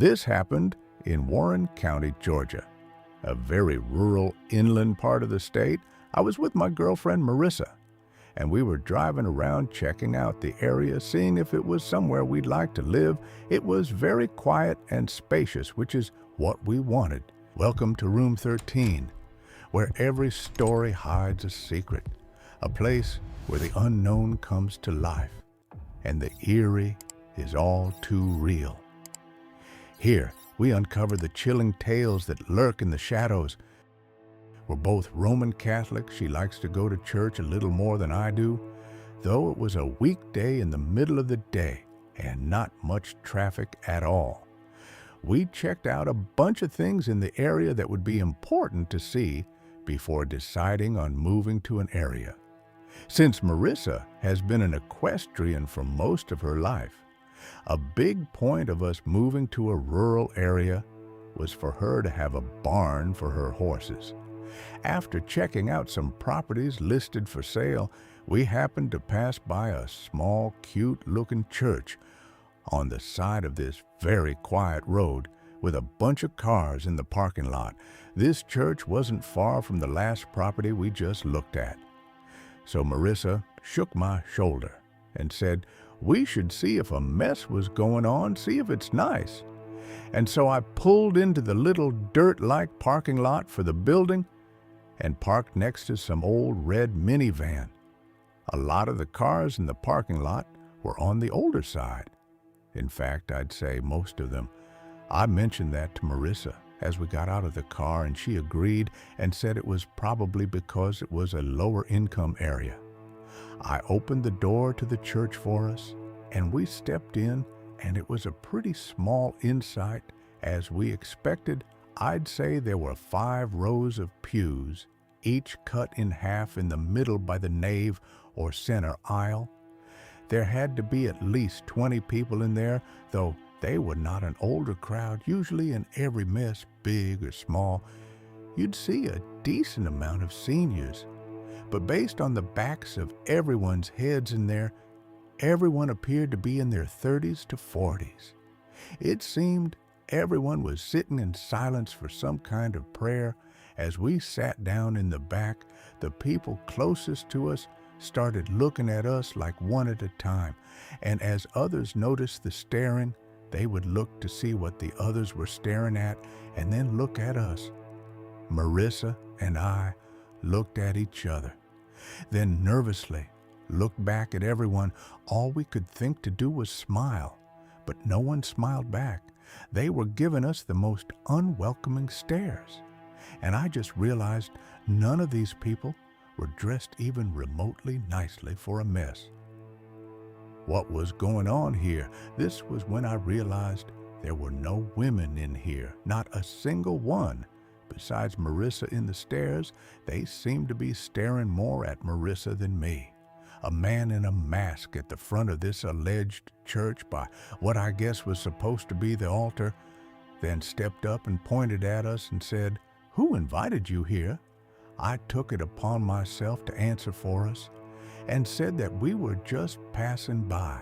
This happened in Warren County, Georgia, a very rural inland part of the state. I was with my girlfriend Marissa, and we were driving around checking out the area, seeing if it was somewhere we'd like to live. It was very quiet and spacious, which is what we wanted. Welcome to room 13, where every story hides a secret, a place where the unknown comes to life, and the eerie is all too real. Here, we uncover the chilling tales that lurk in the shadows. We're both Roman Catholic. She likes to go to church a little more than I do, though it was a weekday in the middle of the day and not much traffic at all. We checked out a bunch of things in the area that would be important to see before deciding on moving to an area. Since Marissa has been an equestrian for most of her life, a big point of us moving to a rural area was for her to have a barn for her horses. After checking out some properties listed for sale, we happened to pass by a small, cute-looking church on the side of this very quiet road with a bunch of cars in the parking lot. This church wasn't far from the last property we just looked at. So Marissa shook my shoulder and said, we should see if a mess was going on, see if it's nice. And so I pulled into the little dirt-like parking lot for the building and parked next to some old red minivan. A lot of the cars in the parking lot were on the older side. In fact, I'd say most of them. I mentioned that to Marissa as we got out of the car, and she agreed and said it was probably because it was a lower income area. I opened the door to the church for us, and we stepped in, and it was a pretty small inside. As we expected, I'd say there were 5 rows of pews, each cut in half in the middle by the nave or center aisle. There had to be at least 20 people in there, though they were not an older crowd. Usually in every mess, big or small, you'd see a decent amount of seniors. But based on the backs of everyone's heads in there, everyone appeared to be in their 30s to 40s. It seemed everyone was sitting in silence for some kind of prayer. As we sat down in the back, the people closest to us started looking at us like one at a time, and as others noticed the staring, they would look to see what the others were staring at and then look at us. Marissa and I looked at each other, then nervously looked back at everyone. All we could think to do was smile, but no one smiled back. They were giving us the most unwelcoming stares, and I just realized none of these people were dressed even remotely nicely for a mess. What was going on here? This was when I realized there were no women in here, not a single one. Besides Marissa in the stairs, they seemed to be staring more at Marissa than me. A man in a mask at the front of this alleged church by what I guess was supposed to be the altar, then stepped up and pointed at us and said, "Who invited you here?" I took it upon myself to answer for us and said that we were just passing by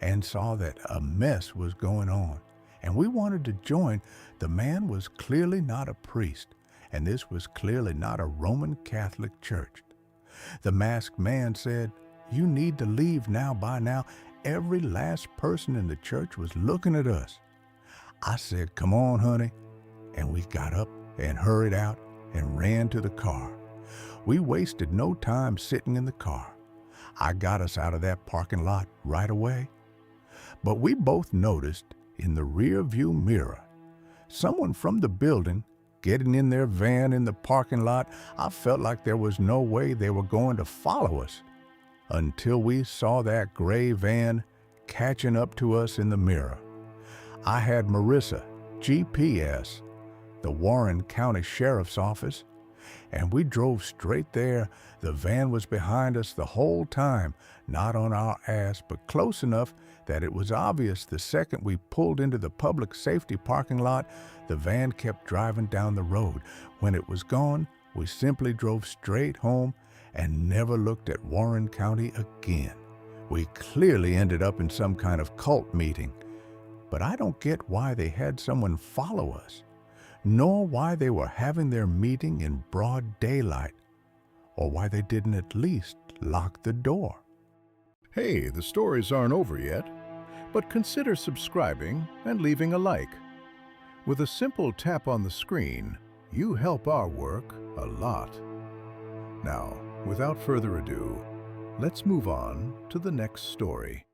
and saw that a mess was going on, and we wanted to join. The man was clearly not a priest, and this was clearly not a Roman Catholic church. The masked man said, "You need to leave now. By now, every last person in the church was looking at us." I said, "Come on, honey," and we got up and hurried out and ran to the car. We wasted no time sitting in the car. I got us out of that parking lot right away. But we both noticed in the rear view mirror someone from the building getting in their van in the parking lot. I felt like there was no way they were going to follow us until we saw that gray van catching up to us in the mirror. I had Marissa GPS the Warren County Sheriff's Office, and we drove straight there. The van was behind us the whole time, not on our ass, but close enough that it was obvious the second we pulled into the public safety parking lot. The van kept driving down the road. When it was gone, we simply drove straight home and never looked at Warren County again. We clearly ended up in some kind of cult meeting, but I don't get why they had someone follow us, nor why they were having their meeting in broad daylight, or why they didn't at least lock the door. Hey, the stories aren't over yet, but consider subscribing and leaving a like. With a simple tap on the screen, you help our work a lot. Now, without further ado, let's move on to the next story.